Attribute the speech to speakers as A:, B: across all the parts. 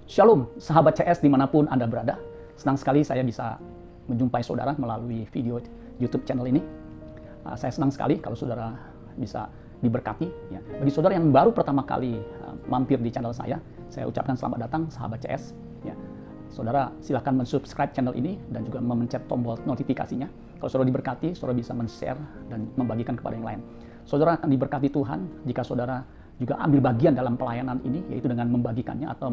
A: Shalom, sahabat CS dimanapun Anda berada. Senang sekali saya bisa menjumpai saudara melalui video YouTube channel ini. Saya senang sekali kalau saudara bisa diberkati. Ya. Bagi saudara yang baru pertama kali mampir di channel saya ucapkan selamat datang sahabat CS. Ya. Saudara silakan mensubscribe channel ini dan juga memencet tombol notifikasinya. Kalau saudara diberkati, saudara bisa men-share dan membagikan kepada yang lain. Saudara akan diberkati Tuhan jika saudara juga ambil bagian dalam pelayanan ini, yaitu dengan membagikannya atau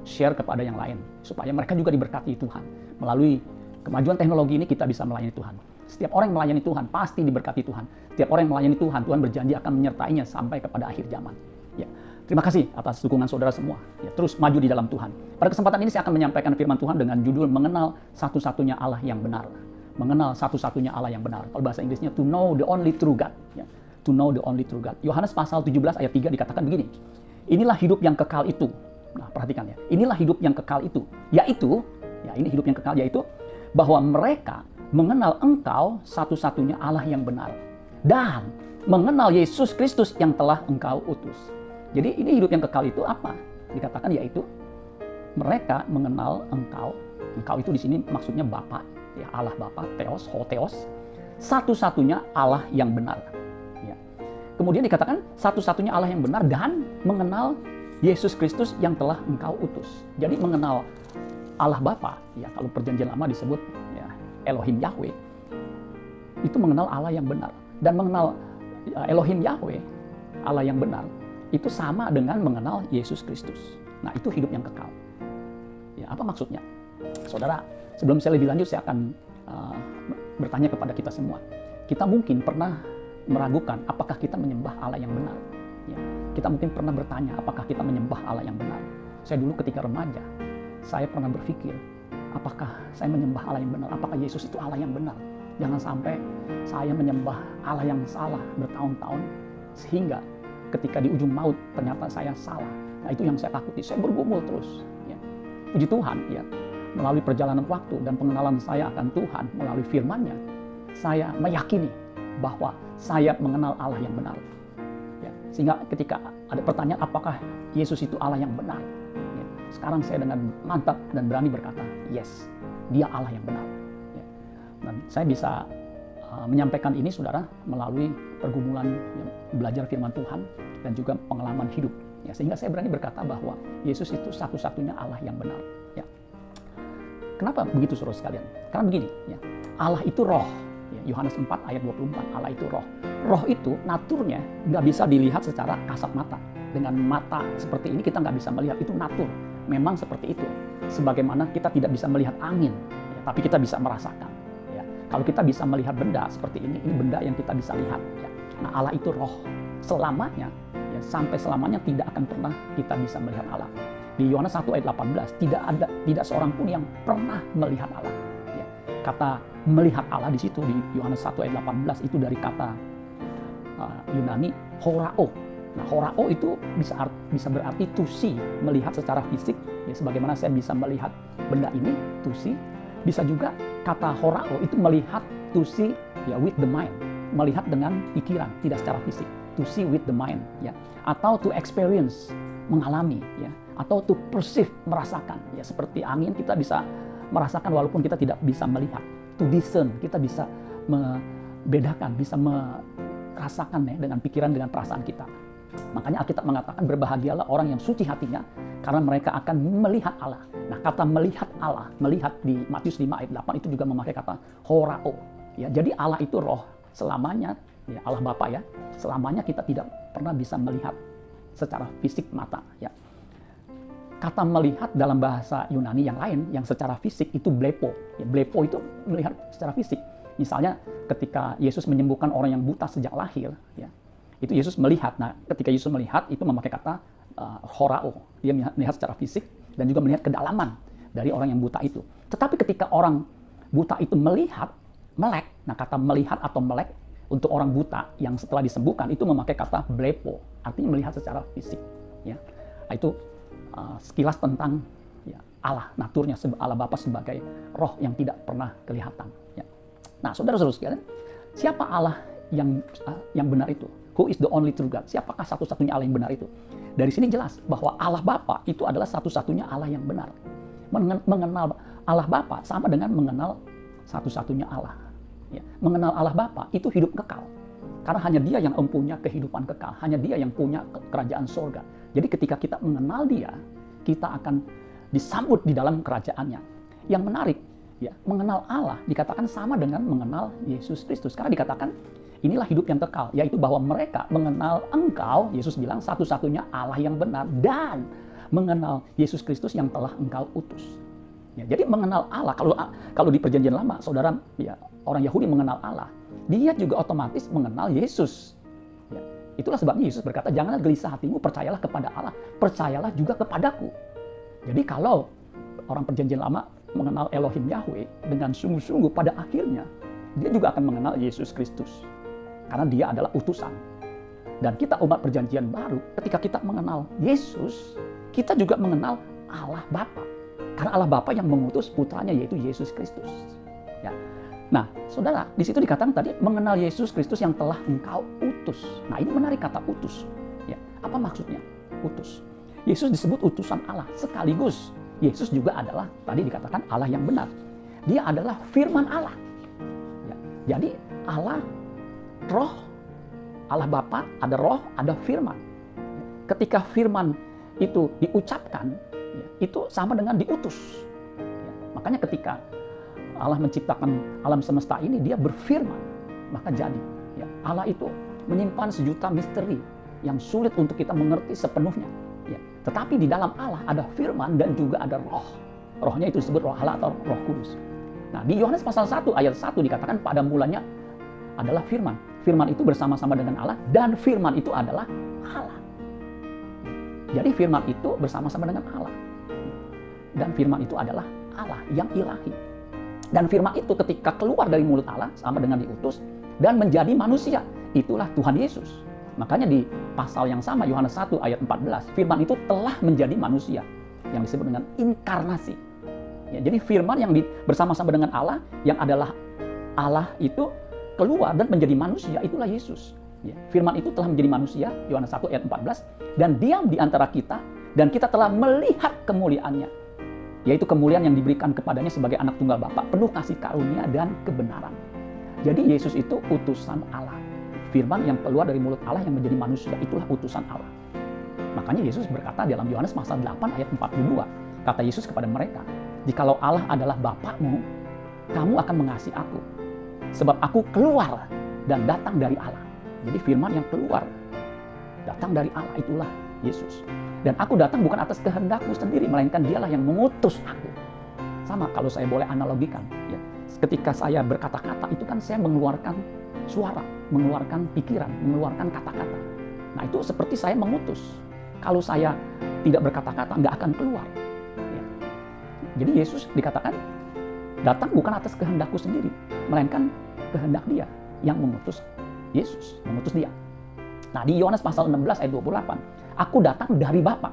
A: share kepada yang lain, supaya mereka juga diberkati Tuhan. Melalui kemajuan teknologi ini kita bisa melayani Tuhan. Setiap orang yang melayani Tuhan pasti diberkati Tuhan. Setiap orang yang melayani Tuhan, Tuhan berjanji akan menyertainya sampai kepada akhir zaman. Ya. Terima kasih atas dukungan saudara semua. Ya, terus maju di dalam Tuhan. Pada kesempatan ini saya akan menyampaikan firman Tuhan dengan judul Mengenal Satu-Satunya Allah yang Benar. Mengenal satu-satunya Allah yang benar. Kalau bahasa Inggrisnya to know the only true God. Ya. To know the only true God. Yohanes pasal 17 ayat 3 dikatakan begini. Inilah hidup yang kekal itu. Nah, perhatikan ya. Inilah hidup yang kekal itu. Yaitu, ya ini hidup yang kekal yaitu bahwa mereka mengenal Engkau satu-satunya Allah yang benar. Dan mengenal Yesus Kristus yang telah Engkau utus. Jadi ini hidup yang kekal itu apa? Dikatakan yaitu mereka mengenal Engkau. Engkau itu di sini maksudnya Bapa, ya Allah Bapa, Theos, Hotheos. Satu-satunya Allah yang benar. Kemudian dikatakan satu-satunya Allah yang benar dan mengenal Yesus Kristus yang telah Engkau utus. Jadi mengenal Allah Bapa, ya kalau perjanjian lama disebut ya, Elohim Yahweh, itu mengenal Allah yang benar. Dan mengenal Elohim Yahweh, Allah yang benar, itu sama dengan mengenal Yesus Kristus. Nah itu hidup yang kekal. Ya, apa maksudnya? Saudara, sebelum saya lebih lanjut saya akan bertanya kepada kita semua. Kita mungkin pernah meragukan apakah kita menyembah Allah yang benar. Ya, kita mungkin pernah bertanya apakah kita menyembah Allah yang benar. Saya dulu ketika remaja, saya pernah berpikir apakah saya menyembah Allah yang benar, apakah Yesus itu Allah yang benar. Jangan sampai saya menyembah Allah yang salah bertahun-tahun sehingga ketika di ujung maut ternyata saya salah. Nah itu yang saya takuti, saya bergumul terus. Ya. Puji Tuhan, ya, melalui perjalanan waktu dan pengenalan saya akan Tuhan melalui firman-Nya, saya meyakini bahwa saya mengenal Allah yang benar. Ya, sehingga ketika ada pertanyaan apakah Yesus itu Allah yang benar, ya, sekarang saya dengan mantap dan berani berkata, yes, dia Allah yang benar. Ya. Dan saya bisa menyampaikan ini saudara melalui pergumulan ya, belajar firman Tuhan dan juga pengalaman hidup. Ya, sehingga saya berani berkata bahwa Yesus itu satu-satunya Allah yang benar. Ya. Kenapa begitu saudara sekalian? Karena begini, ya, Allah itu roh. Yohanes 4 ayat 24, Allah itu roh. Roh itu naturnya nggak bisa dilihat secara kasat mata. Dengan mata seperti ini kita nggak bisa melihat, itu natur. Memang seperti itu. Sebagaimana kita tidak bisa melihat angin, ya, tapi kita bisa merasakan. Ya. Kalau kita bisa melihat benda seperti ini benda yang kita bisa lihat. Ya. Nah Allah itu roh. Selamanya, ya, sampai selamanya tidak akan pernah kita bisa melihat Allah. Di Yohanes 1 ayat 18, tidak seorang pun yang pernah melihat Allah. Ya. Kata melihat Allah di situ di Yohanes 1 ayat 18 itu dari kata Yunani horao. Nah, horao itu bisa berarti to see, melihat secara fisik, ya sebagaimana saya bisa melihat benda ini to see. Bisa juga kata horao itu melihat to see ya with the mind, melihat dengan pikiran, tidak secara fisik. To see with the mind, ya. Atau to experience, mengalami, ya. Atau to perceive, merasakan, ya seperti angin kita bisa merasakan walaupun kita tidak bisa melihat. To discern, kita bisa membedakan, bisa merasakan ya, dengan pikiran, dengan perasaan kita. Makanya Alkitab mengatakan berbahagialah orang yang suci hatinya karena mereka akan melihat Allah. Nah kata melihat Allah, melihat di Matius 5 ayat 8 itu juga memakai kata horao. Ya, jadi Allah itu roh selamanya, ya, Allah Bapa ya, selamanya kita tidak pernah bisa melihat secara fisik mata. Ya. Kata melihat dalam bahasa Yunani yang lain, yang secara fisik itu blepo. Ya, blepo itu melihat secara fisik. Misalnya ketika Yesus menyembuhkan orang yang buta sejak lahir, ya, itu Yesus melihat. Nah, ketika Yesus melihat itu memakai kata horao. Dia melihat secara fisik dan juga melihat kedalaman dari orang yang buta itu. Tetapi ketika orang buta itu melihat, melek. Nah, kata melihat atau melek untuk orang buta yang setelah disembuhkan itu memakai kata blepo, artinya melihat secara fisik. Ya, nah, itu sekilas tentang ya, Allah, naturnya Allah Bapa sebagai roh yang tidak pernah kelihatan. Ya. Nah, saudara-saudara sekalian, siapa Allah yang benar itu? Who is the only true God? Siapakah satu-satunya Allah yang benar itu? Dari sini jelas bahwa Allah Bapa itu adalah satu-satunya Allah yang benar. Mengenal Allah Bapa sama dengan mengenal satu-satunya Allah. Ya. Mengenal Allah Bapa itu hidup kekal. Karena hanya Dia yang mempunyai kehidupan kekal. Hanya Dia yang punya kerajaan surga. Jadi ketika kita mengenal Dia, kita akan disambut di dalam kerajaannya. Yang menarik, ya, mengenal Allah dikatakan sama dengan mengenal Yesus Kristus. Karena dikatakan inilah hidup yang kekal, yaitu bahwa mereka mengenal Engkau, Yesus bilang, satu-satunya Allah yang benar, dan mengenal Yesus Kristus yang telah Engkau utus. Ya, jadi mengenal Allah, kalau di Perjanjian Lama, saudara, ya, orang Yahudi mengenal Allah, dia juga otomatis mengenal Yesus. Ya, itulah sebabnya Yesus berkata, janganlah gelisah hatimu, percayalah kepada Allah, percayalah juga kepadaku. Jadi kalau orang Perjanjian Lama mengenal Elohim Yahweh dengan sungguh-sungguh, pada akhirnya dia juga akan mengenal Yesus Kristus. Karena dia adalah utusan. Dan kita umat perjanjian baru, ketika kita mengenal Yesus, kita juga mengenal Allah Bapa. Karena Allah Bapa yang mengutus putranya, yaitu Yesus Kristus. Ya. Nah, saudara, di situ dikatakan tadi, mengenal Yesus Kristus yang telah Engkau utus. Nah, ini menarik kata utus. Ya. Apa maksudnya? Utus. Yesus disebut utusan Allah. Sekaligus, Yesus juga adalah, tadi dikatakan Allah yang benar. Dia adalah firman Allah. Ya. Jadi, Allah Roh, Allah Bapa, ada roh, ada firman. Ketika firman itu diucapkan, itu sama dengan diutus. Makanya ketika Allah menciptakan alam semesta ini, dia berfirman, maka jadi. Allah itu menyimpan sejuta misteri yang sulit untuk kita mengerti sepenuhnya. Tetapi di dalam Allah ada firman dan juga ada roh. Rohnya itu disebut roh Allah atau roh kudus. Nah, di Yohanes pasal 1 ayat 1 dikatakan pada mulanya adalah firman. Firman itu bersama-sama dengan Allah, dan firman itu adalah Allah. Jadi firman itu bersama-sama dengan Allah. Dan firman itu adalah Allah yang ilahi. Dan firman itu ketika keluar dari mulut Allah, sama dengan diutus, dan menjadi manusia. Itulah Tuhan Yesus. Makanya di pasal yang sama, Yohanes 1 ayat 14, firman itu telah menjadi manusia. Yang disebut dengan inkarnasi. Ya, jadi firman yang bersama-sama dengan Allah, yang adalah Allah itu, keluar dan menjadi manusia, itulah Yesus. Ya, firman itu telah menjadi manusia, Yohanes 1 ayat 14, dan diam di antara kita, dan kita telah melihat kemuliaannya, yaitu kemuliaan yang diberikan kepadanya sebagai anak tunggal Bapa, penuh kasih karunia dan kebenaran. Jadi Yesus itu utusan Allah. Firman yang keluar dari mulut Allah yang menjadi manusia, itulah utusan Allah. Makanya Yesus berkata dalam Yohanes pasal 8 ayat 42, kata Yesus kepada mereka, jikalau Allah adalah Bapakmu, kamu akan mengasihi aku. Sebab aku keluar dan datang dari Allah. Jadi firman yang keluar, datang dari Allah, itulah Yesus. Dan aku datang bukan atas kehendakku sendiri, melainkan dialah yang mengutus aku. Sama kalau saya boleh analogikan. Ya. Ketika saya berkata-kata, itu kan saya mengeluarkan suara, mengeluarkan pikiran, mengeluarkan kata-kata. Nah itu seperti saya mengutus. Kalau saya tidak berkata-kata, nggak akan keluar. Ya. Jadi Yesus dikatakan, datang bukan atas kehendakku sendiri, melainkan kehendak Dia yang mengutus Yesus, mengutus Dia. Nah, di Yohanes pasal 16 ayat 28, aku datang dari Bapa.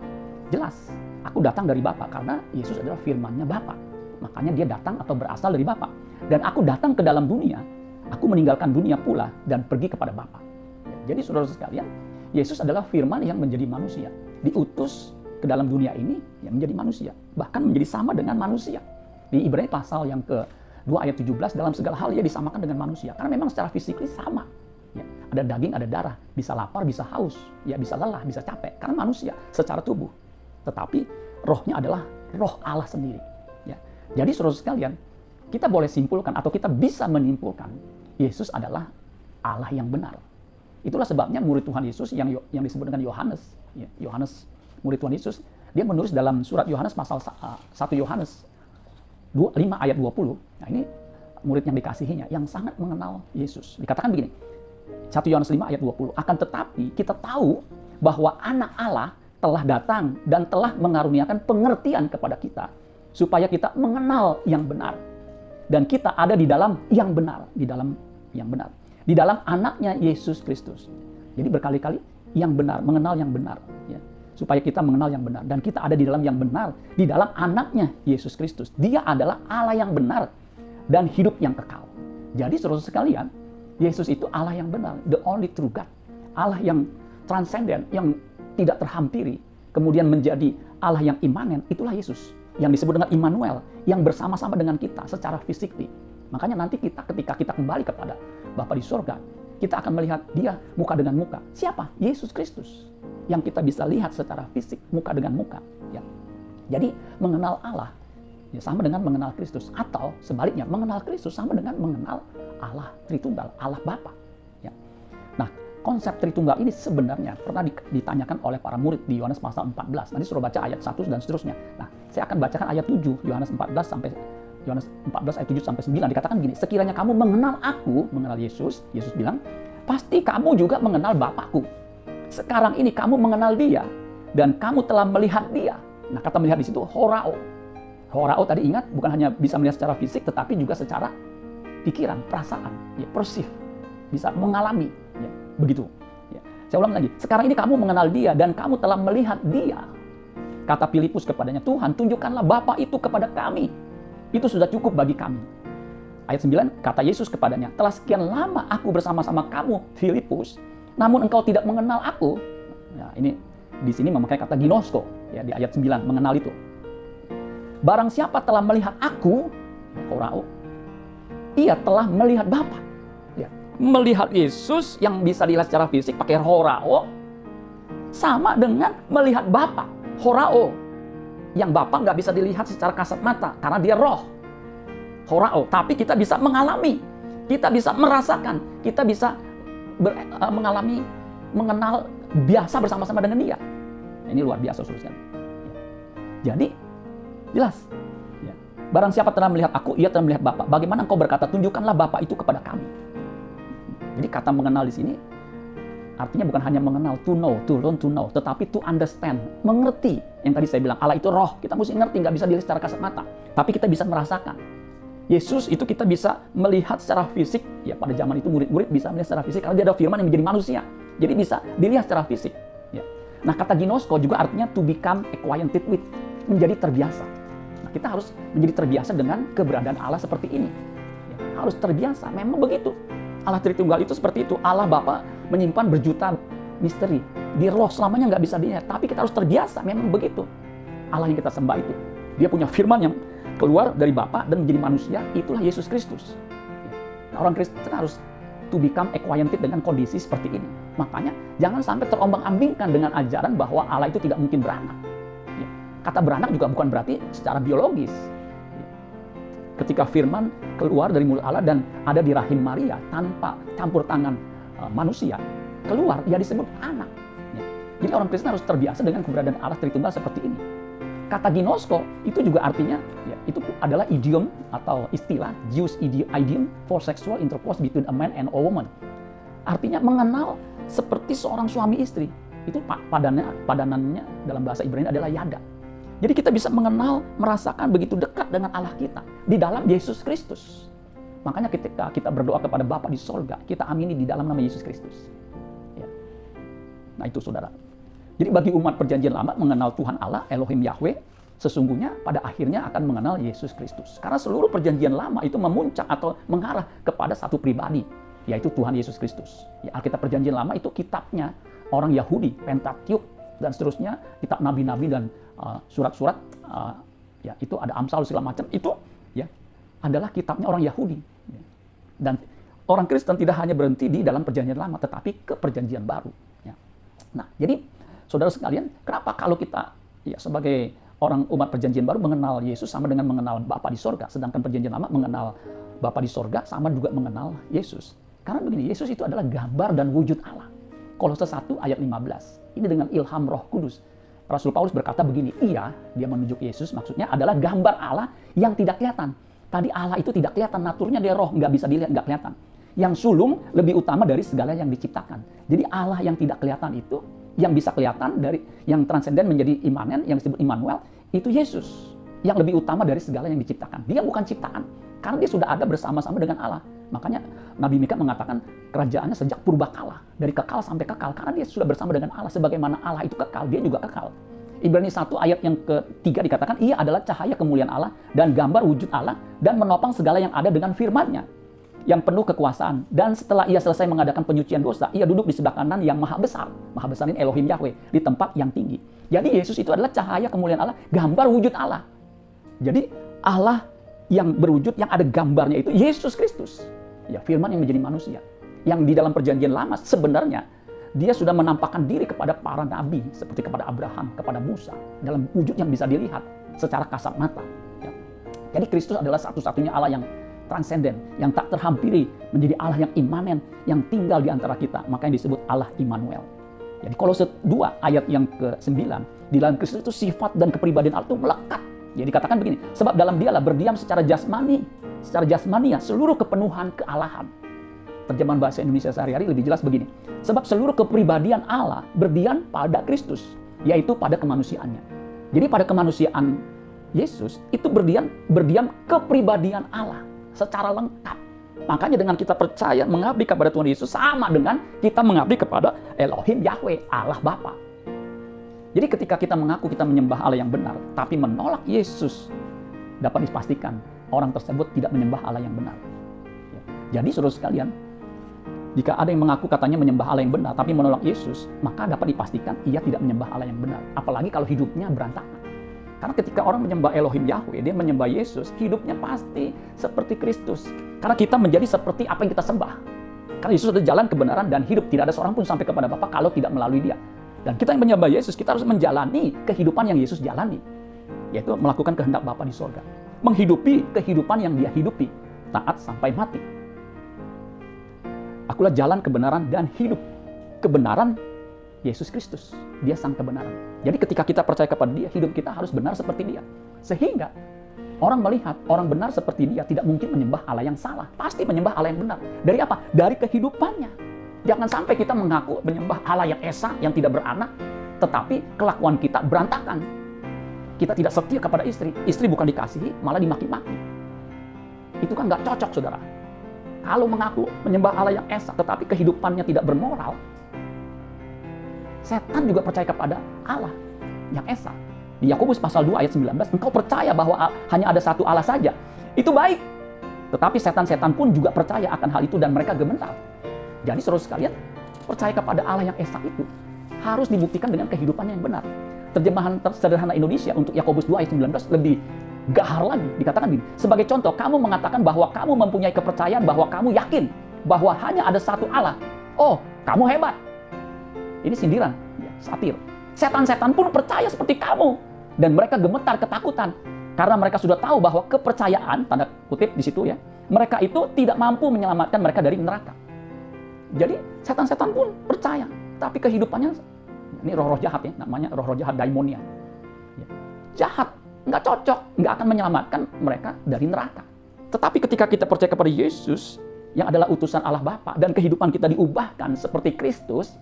A: Jelas, aku datang dari Bapa karena Yesus adalah firman-Nya Bapa. Makanya Dia datang atau berasal dari Bapa. Dan aku datang ke dalam dunia, aku meninggalkan dunia pula dan pergi kepada Bapa. Jadi saudara sekalian, Yesus adalah firman yang menjadi manusia, diutus ke dalam dunia ini yang menjadi manusia, bahkan menjadi sama dengan manusia. Di Ibrani pasal yang ke-2 ayat 17, dalam segala hal Ia disamakan dengan manusia. Karena memang secara fisikly sama. Ya, ada daging, ada darah. Bisa lapar, bisa haus. Ya, bisa lelah, bisa capek. Karena manusia secara tubuh. Tetapi rohnya adalah roh Allah sendiri. Ya. Jadi saudara sekalian, kita boleh simpulkan atau kita bisa menyimpulkan Yesus adalah Allah yang benar. Itulah sebabnya murid Tuhan Yesus yang disebut dengan Yohanes. Ya, Yohanes, murid Tuhan Yesus, dia menulis dalam surat Yohanes pasal 1 Yohanes 5 ayat 20. Nah ini murid yang dikasihinya, yang sangat mengenal Yesus. Dikatakan begini, 1 Yohanes 5 ayat 20. Akan tetapi kita tahu bahwa anak Allah telah datang dan telah mengaruniakan pengertian kepada kita, supaya kita mengenal yang benar. Dan kita ada di dalam yang benar. Di dalam yang benar. Di dalam anaknya Yesus Kristus. Jadi berkali-kali yang benar, mengenal yang benar. Ya. Supaya kita mengenal yang benar. Dan kita ada di dalam yang benar. Di dalam anaknya Yesus Kristus. Dia adalah Allah yang benar. Dan hidup yang kekal. Jadi saudara sekalian, Yesus itu Allah yang benar. The only true God. Allah yang transenden. Yang tidak terhampiri, kemudian menjadi Allah yang imanen, itulah Yesus. Yang disebut dengan Immanuel, yang bersama-sama dengan kita secara fisik. Makanya nanti ketika kita kembali kepada Bapa di sorga, kita akan melihat dia muka dengan muka. Siapa? Yesus Kristus. Yang kita bisa lihat secara fisik, muka dengan muka. Ya. Jadi mengenal Allah ya sama dengan mengenal Kristus, atau sebaliknya mengenal Kristus sama dengan mengenal Allah Tritunggal, Allah Bapa. Ya. Nah, konsep Tritunggal ini sebenarnya pernah ditanyakan oleh para murid di Yohanes pasal 14. Nanti suruh baca ayat 1 dan seterusnya. Nah, saya akan bacakan ayat 7 Yohanes 14 ayat 7 sampai 9. Dikatakan gini, sekiranya kamu mengenal aku, mengenal Yesus, Yesus bilang, pasti kamu juga mengenal Bapakku. Sekarang ini kamu mengenal dia dan kamu telah melihat dia. Nah, kata melihat di situ horao. Horao tadi ingat bukan hanya bisa melihat secara fisik, tetapi juga secara pikiran, perasaan, ya, perceive, bisa mengalami, ya, begitu. Ya. Saya ulang lagi, sekarang ini kamu mengenal dia dan kamu telah melihat dia. Kata Filipus kepadanya, Tuhan tunjukkanlah Bapa itu kepada kami. Itu sudah cukup bagi kami. Ayat 9, kata Yesus kepadanya, telah sekian lama aku bersama-sama kamu, Filipus, namun engkau tidak mengenal aku. Ya, ini di sini memakai kata ginosko, ya, di ayat 9, mengenal itu. Barang siapa telah melihat aku, horao, ia telah melihat Bapa. Ya. Melihat Yesus yang bisa dilihat secara fisik pakai horao, sama dengan melihat Bapa. Horao, yang Bapa nggak bisa dilihat secara kasat mata, karena dia roh. Horao, tapi kita bisa mengalami, kita bisa merasakan, kita bisa mengalami, mengenal biasa bersama-sama dengan dia. Ini luar biasa, saudara. Jadi, jelas. Ya. Barang siapa telah melihat aku, ia telah melihat Bapa. Bagaimana engkau berkata, tunjukkanlah Bapa itu kepada kami. Jadi kata mengenal di sini artinya bukan hanya mengenal, to know, to learn to know, tetapi to understand, mengerti. Yang tadi saya bilang, Allah itu roh, kita mesti ngerti, nggak bisa dilihat secara kasat mata. Tapi kita bisa merasakan. Yesus itu kita bisa melihat secara fisik, ya pada zaman itu murid-murid bisa melihat secara fisik, karena dia ada firman yang menjadi manusia. Jadi bisa dilihat secara fisik. Ya. Nah kata ginosko juga artinya to become acquainted with, menjadi terbiasa. Nah, kita harus menjadi terbiasa dengan keberadaan Allah seperti ini. Ya, harus terbiasa, memang begitu. Allah Tritunggal itu seperti itu. Allah Bapa menyimpan berjuta misteri. Di roh selamanya nggak bisa dilihat. Tapi kita harus terbiasa, memang begitu. Allah yang kita sembah itu. Dia punya firman yang keluar dari Bapa dan menjadi manusia, itulah Yesus Kristus. Ya. Nah, orang Kristen harus to become acquainted dengan kondisi seperti ini. Makanya jangan sampai terombang-ambingkan dengan ajaran bahwa Allah itu tidak mungkin beranak. Ya. Kata beranak juga bukan berarti secara biologis. Ketika firman keluar dari mulut Allah dan ada di rahim Maria tanpa campur tangan manusia, keluar, dia disebut anak. Ya. Jadi orang Kristen harus terbiasa dengan keberadaan Allah Tritunggal seperti ini. Kata ginosko itu juga artinya, ya, itu adalah idiom atau istilah, Jewish idiom for sexual intercourse between a man and a woman. Artinya mengenal seperti seorang suami istri. Itu padanannya dalam bahasa Ibrani adalah yada. Jadi kita bisa mengenal, merasakan begitu dekat dengan Allah kita di dalam Yesus Kristus. Makanya ketika kita berdoa kepada Bapa di sorga, kita amini di dalam nama Yesus Kristus. Ya. Nah itu saudara. Jadi bagi umat perjanjian lama mengenal Tuhan Allah, Elohim Yahweh, sesungguhnya pada akhirnya akan mengenal Yesus Kristus. Karena seluruh perjanjian lama itu memuncak atau mengarah kepada satu pribadi, yaitu Tuhan Yesus Kristus. Ya, Alkitab perjanjian lama itu kitabnya orang Yahudi, Pentateuch, dan seterusnya, kitab nabi-nabi dan surat-surat, ya itu ada Amsal segala macam, itu ya adalah kitabnya orang Yahudi. Ya. Dan orang Kristen tidak hanya berhenti di dalam perjanjian lama, tetapi ke perjanjian baru. Ya. Nah, jadi saudara sekalian, kenapa kalau kita ya sebagai orang umat perjanjian baru mengenal Yesus sama dengan mengenal Bapa di sorga, sedangkan perjanjian lama mengenal Bapa di sorga sama juga mengenal Yesus. Karena begini, Yesus itu adalah gambar dan wujud Allah. Kolose 1 ayat 15. Ini dengan ilham Roh Kudus. Rasul Paulus berkata begini, dia menunjuk Yesus maksudnya adalah gambar Allah yang tidak kelihatan. Tadi Allah itu tidak kelihatan, naturnya dia roh, nggak bisa dilihat, nggak kelihatan. Yang sulung lebih utama dari segala yang diciptakan. Jadi Allah yang tidak kelihatan itu, yang bisa kelihatan dari yang transenden menjadi imanen, yang disebut Immanuel, itu Yesus. Yang lebih utama dari segala yang diciptakan. Dia bukan ciptaan, karena dia sudah ada bersama-sama dengan Allah. Makanya Nabi Mika mengatakan kerajaannya sejak purbakala, dari kekal sampai kekal, karena dia sudah bersama dengan Allah. Sebagaimana Allah itu kekal, dia juga kekal. Ibrani 1 ayat yang ketiga dikatakan, ia adalah cahaya kemuliaan Allah dan gambar wujud Allah dan menopang segala yang ada dengan firman-Nya. yang penuh kekuasaan. Dan setelah ia selesai mengadakan penyucian dosa, ia duduk di sebelah kanan yang maha besar. Maha besar ini Elohim Yahweh, di tempat yang tinggi. Jadi Yesus itu adalah cahaya kemuliaan Allah, gambar wujud Allah. Jadi Allah yang berwujud, yang ada gambarnya itu Yesus Kristus. Ya, firman yang menjadi manusia. Yang di dalam perjanjian lama sebenarnya dia sudah menampakkan diri kepada para nabi, seperti kepada Abraham, kepada Musa, dalam wujud yang bisa dilihat secara kasat mata. Ya. Jadi Kristus adalah satu-satunya Allah yang transenden, yang tak terhampiri, menjadi Allah yang imanen, yang tinggal di antara kita. Makanya disebut Allah Immanuel. Jadi Kolose 2 ayat yang ke-9, di dalam Kristus itu sifat dan kepribadian Allah itu melekat. Jadi dikatakan begini, sebab dalam dialah berdiam secara jasmania seluruh kepenuhan kealahan. Terjemahan bahasa Indonesia sehari-hari lebih jelas begini, sebab seluruh kepribadian Allah berdiam pada Kristus, yaitu pada kemanusiaannya. Jadi pada kemanusiaan Yesus itu berdiam kepribadian Allah secara lengkap. Makanya dengan kita percaya mengabdi kepada Tuhan Yesus sama dengan kita mengabdi kepada Elohim Yahweh, Allah Bapa. Jadi ketika kita mengaku kita menyembah Allah yang benar, tapi menolak Yesus, dapat dipastikan orang tersebut tidak menyembah Allah yang benar. Jadi saudara sekalian, jika ada yang mengaku katanya menyembah Allah yang benar, tapi menolak Yesus, maka dapat dipastikan ia tidak menyembah Allah yang benar. Apalagi kalau hidupnya berantakan. Karena ketika orang menyembah Elohim Yahweh, dia menyembah Yesus, hidupnya pasti seperti Kristus. Karena kita menjadi seperti apa yang kita sembah. Karena Yesus adalah jalan kebenaran dan hidup. Tidak ada seorang pun sampai kepada Bapa kalau tidak melalui dia. Dan kita yang menyembah Yesus, kita harus menjalani kehidupan yang Yesus jalani. Yaitu melakukan kehendak Bapa di sorga. Menghidupi kehidupan yang dia hidupi. Taat sampai mati. Akulah jalan kebenaran dan hidup. Kebenaran Yesus Kristus. Dia sang kebenaran. Jadi ketika kita percaya kepada dia, hidup kita harus benar seperti dia. Sehingga orang melihat orang benar seperti dia tidak mungkin menyembah Allah yang salah. Pasti menyembah Allah yang benar. Dari apa? Dari kehidupannya. Jangan sampai kita mengaku menyembah Allah yang esa, yang tidak beranak, tetapi kelakuan kita berantakan. Kita tidak setia kepada istri. Istri bukan dikasihi, malah dimaki-maki. Itu kan nggak cocok, saudara. Kalau mengaku menyembah Allah yang esa, tetapi kehidupannya tidak bermoral, setan juga percaya kepada Allah yang esa. Di Yakobus pasal 2 ayat 19, engkau percaya bahwa hanya ada satu Allah saja. Itu baik. Tetapi setan-setan pun juga percaya akan hal itu dan mereka gemetar. Jadi saudara sekalian, percaya kepada Allah yang esa itu harus dibuktikan dengan kehidupan yang benar. Terjemahan sederhana Indonesia untuk Yakobus 2 ayat 19 lebih gahar lagi. Dikatakan begini, sebagai contoh, kamu mengatakan bahwa kamu mempunyai kepercayaan, bahwa kamu yakin bahwa hanya ada satu Allah. Oh, kamu hebat. Ini sindiran, ya, satir. Setan-setan pun percaya seperti kamu. Dan mereka gemetar ketakutan. Karena mereka sudah tahu bahwa kepercayaan, tanda kutip di situ ya, mereka itu tidak mampu menyelamatkan mereka dari neraka. Jadi setan-setan pun percaya. Tapi kehidupannya, ini roh-roh jahat ya, namanya roh-roh jahat daimonia. Ya, jahat, nggak cocok, nggak akan menyelamatkan mereka dari neraka. Tetapi ketika kita percaya kepada Yesus, yang adalah utusan Allah Bapa, dan kehidupan kita diubahkan seperti Kristus,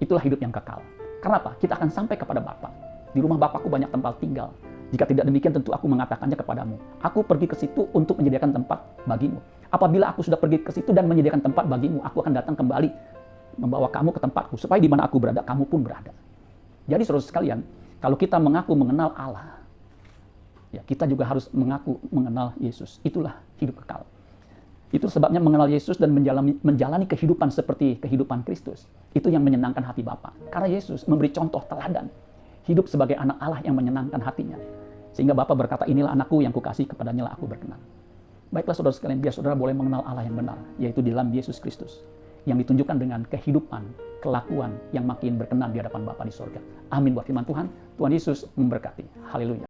A: itulah hidup yang kekal. Karena apa? Kita akan sampai kepada Bapa. Di rumah Bapakku banyak tempat tinggal. Jika tidak demikian tentu aku mengatakannya kepadamu. Aku pergi ke situ untuk menyediakan tempat bagimu. Apabila aku sudah pergi ke situ dan menyediakan tempat bagimu, aku akan datang kembali membawa kamu ke tempatku, supaya di mana aku berada, kamu pun berada. Jadi saudara sekalian, kalau kita mengaku mengenal Allah, ya kita juga harus mengaku mengenal Yesus. Itulah hidup kekal. Itu sebabnya mengenal Yesus dan menjalani kehidupan seperti kehidupan Kristus. Itu yang menyenangkan hati Bapa. Karena Yesus memberi contoh teladan. Hidup sebagai anak Allah yang menyenangkan hatinya. Sehingga Bapa berkata, inilah anakku yang kukasihi, kepadanya lah aku berkenan. Baiklah saudara sekalian, biar saudara boleh mengenal Allah yang benar. Yaitu di dalam Yesus Kristus. Yang ditunjukkan dengan kehidupan, kelakuan yang makin berkenan di hadapan Bapa di sorga. Amin buat firman Tuhan. Tuhan Yesus memberkati. Haleluya.